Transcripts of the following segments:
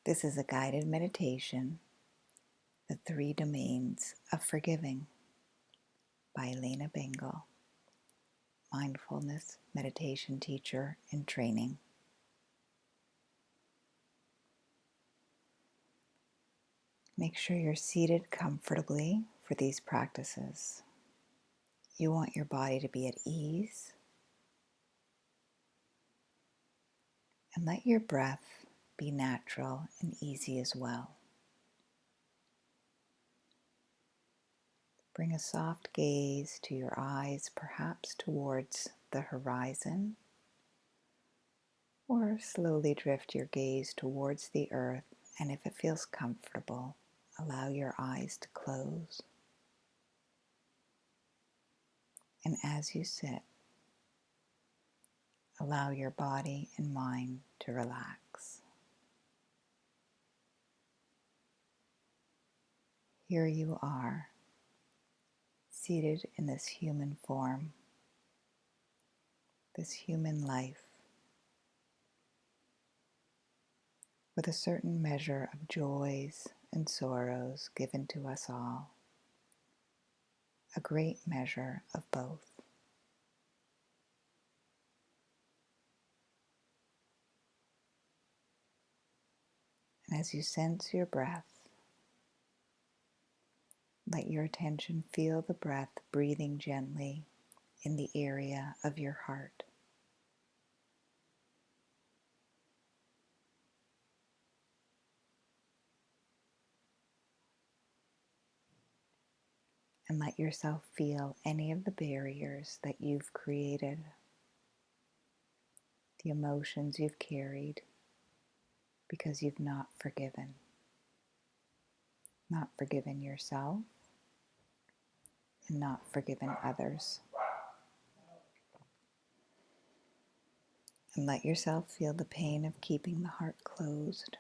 This is a guided meditation, The Three Domains of Forgiving by Elayna BE, Mindfulness Meditation teacher in training. Make sure you're seated comfortably for these practices. You want your body to be at ease, and let your breath be natural and easy as well. Bring a soft gaze to your eyes, perhaps towards the horizon, or slowly drift your gaze towards the earth, and if it feels comfortable, allow your eyes to close. And as you sit, allow your body and mind to relax. Here you are, seated in this human form, this human life, with a certain measure of joys and sorrows given to us all, a great measure of both. And as you sense your breath, let your attention feel the breath breathing gently in the area of your heart. And let yourself feel any of the barriers that you've created, the emotions you've carried because you've not forgiven yourself and not forgiven others. And let yourself feel the pain of keeping the heart closed.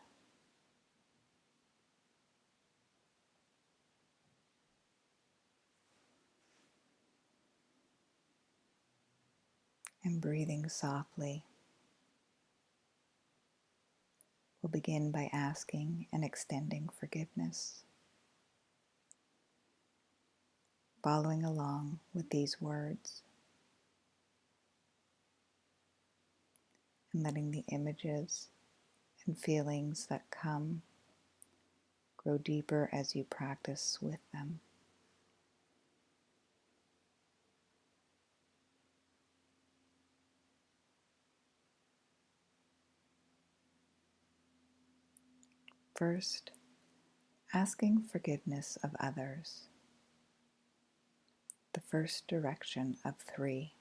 And breathing softly, we'll begin by asking and extending forgiveness, following along with these words, and letting the images and feelings that come grow deeper as you practice with them. First, asking forgiveness of others, the first direction of 3.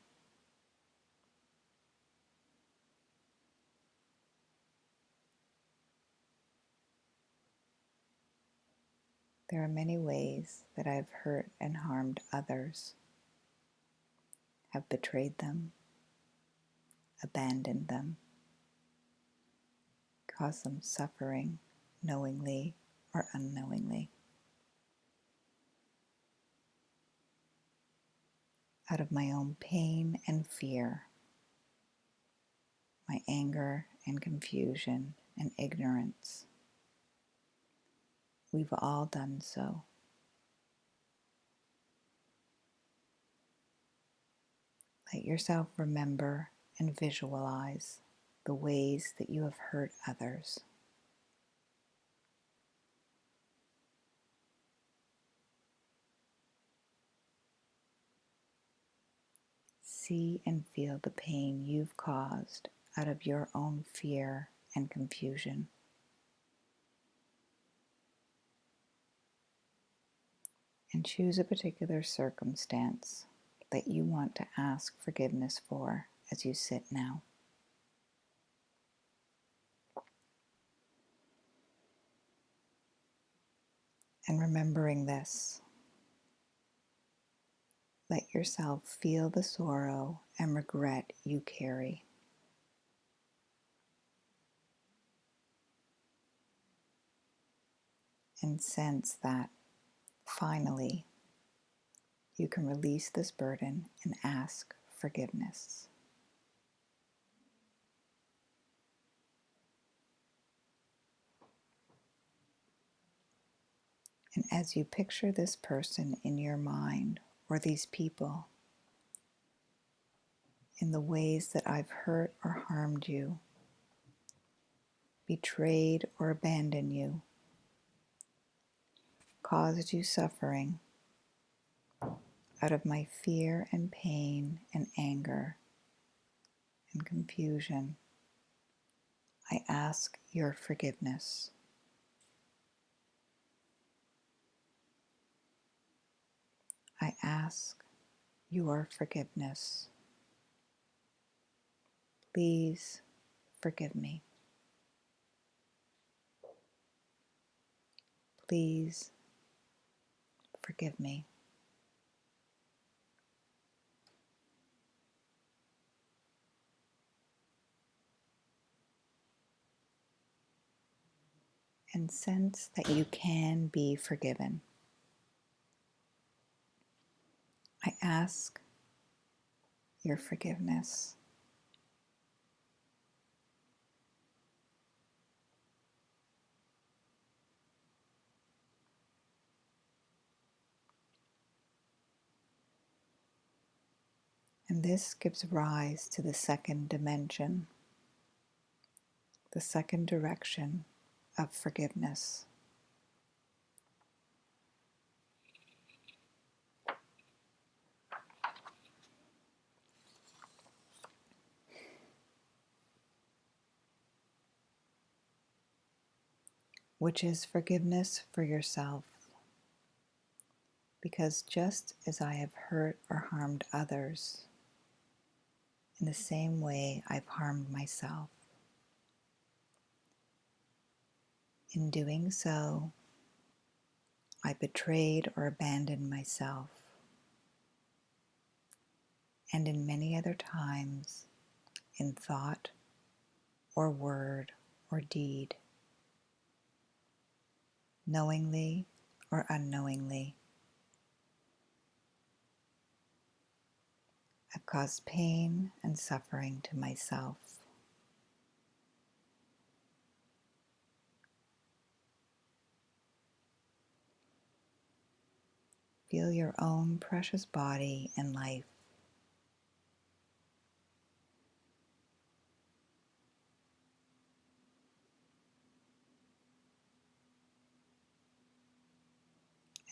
There are many ways that I've hurt and harmed others, have betrayed them, abandoned them, caused them suffering knowingly or unknowingly. Out of my own pain and fear, my anger and confusion and ignorance, we've all done so. Let yourself remember and visualize the ways that you have hurt others. See and feel the pain you've caused out of your own fear and confusion. And choose a particular circumstance that you want to ask forgiveness for as you sit now. And remembering this, let yourself feel the sorrow and regret you carry. And sense that finally you can release this burden and ask forgiveness. And as you picture this person in your mind, or these people, in the ways that I've hurt or harmed you, betrayed or abandoned you, caused you suffering, out of my fear and pain and anger and confusion, I ask your forgiveness. I ask your forgiveness. Please forgive me. Please forgive me. And sense that you can be forgiven. I ask your forgiveness. And this gives rise to the second dimension, the second direction of forgiveness. Which is forgiveness for yourself. Because just as I have hurt or harmed others, in the same way I've harmed myself. In doing so, I betrayed or abandoned myself. And in many other times, in thought or word or deed, knowingly or unknowingly, I've caused pain and suffering to myself. Feel your own precious body and life.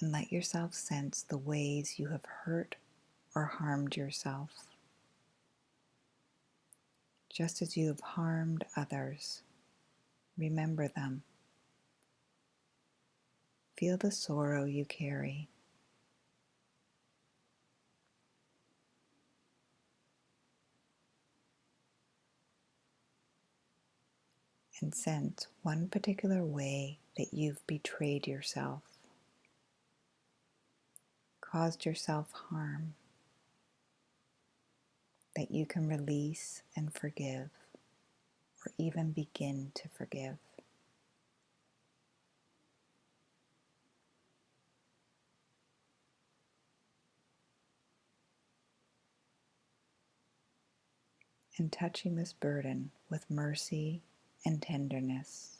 And let yourself sense the ways you have hurt or harmed yourself. Just as you have harmed others, remember them. Feel the sorrow you carry. And sense one particular way that you've betrayed yourself, caused yourself harm, that you can release and forgive, or even begin to forgive. And touching this burden with mercy and tenderness,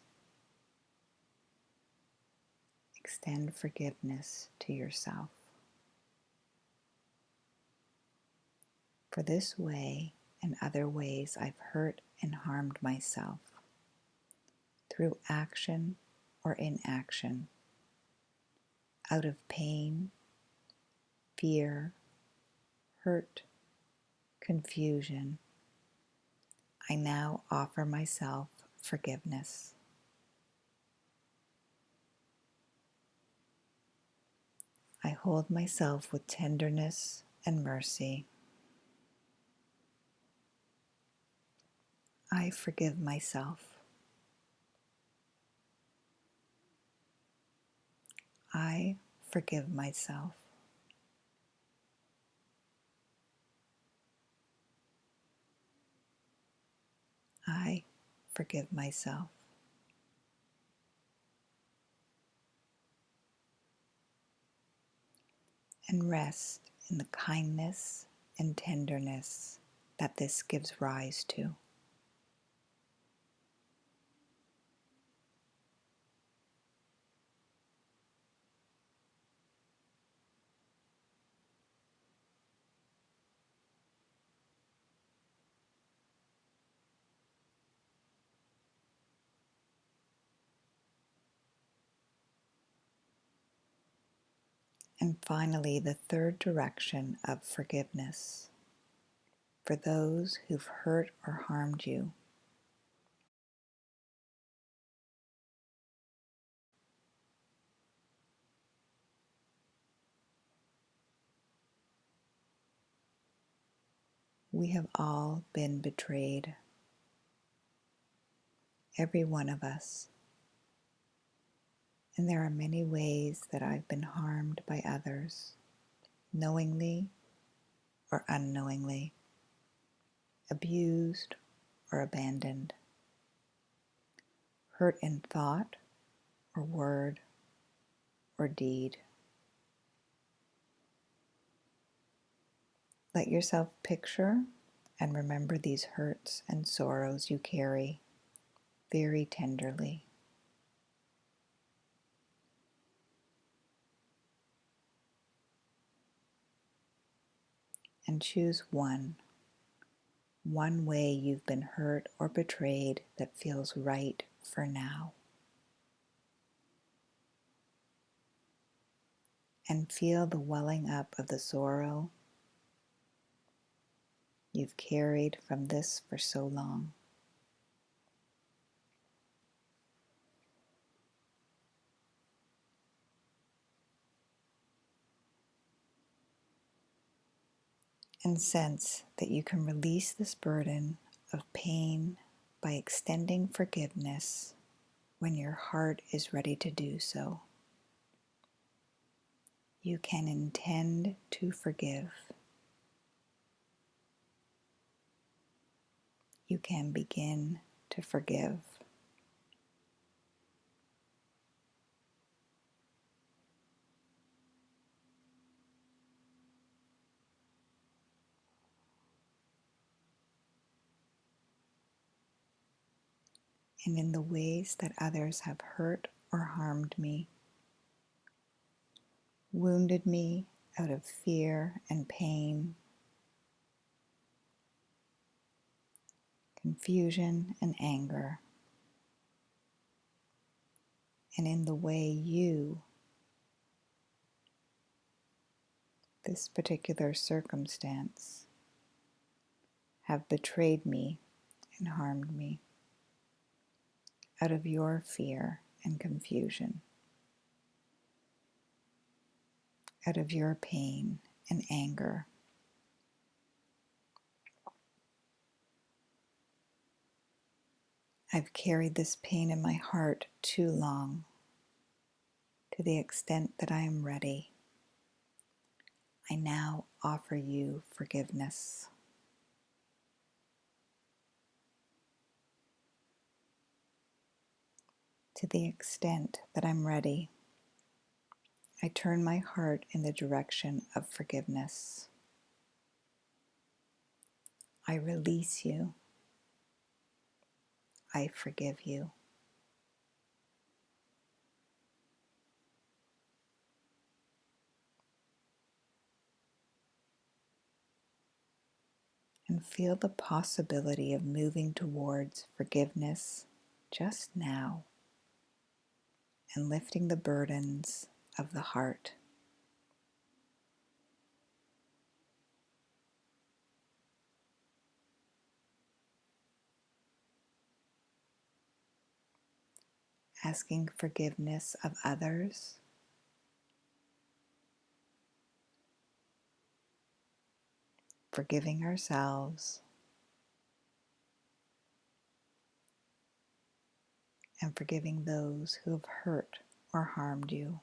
extend forgiveness to yourself. For this way and other ways I've hurt and harmed myself, through action or inaction, out of pain, fear, hurt, confusion, I now offer myself forgiveness. I hold myself with tenderness and mercy. I forgive myself. I forgive myself. I forgive myself. And rest in the kindness and tenderness that this gives rise to. And finally, the third direction of forgiveness for those who've hurt or harmed you. We have all been betrayed, every one of us. And there are many ways that I've been harmed by others, knowingly or unknowingly, abused or abandoned, hurt in thought or word or deed. Let yourself picture and remember these hurts and sorrows you carry very tenderly. And choose one way you've been hurt or betrayed that feels right for now. And feel the welling up of the sorrow you've carried from this for so long. And sense that you can release this burden of pain by extending forgiveness when your heart is ready to do so. You can intend to forgive. You can begin to forgive. And in the ways that others have hurt or harmed me, wounded me out of fear and pain, confusion and anger, and in the way you, this particular circumstance, have betrayed me and harmed me out of your fear and confusion, out of your pain and anger. I've carried this pain in my heart too long, to the extent that I am ready. I now offer you forgiveness. To the extent that I'm ready, I turn my heart in the direction of forgiveness. I release you. I forgive you. And feel the possibility of moving towards forgiveness just now and lifting the burdens of the heart. Asking forgiveness of others, forgiving ourselves, and forgiving those who have hurt or harmed you.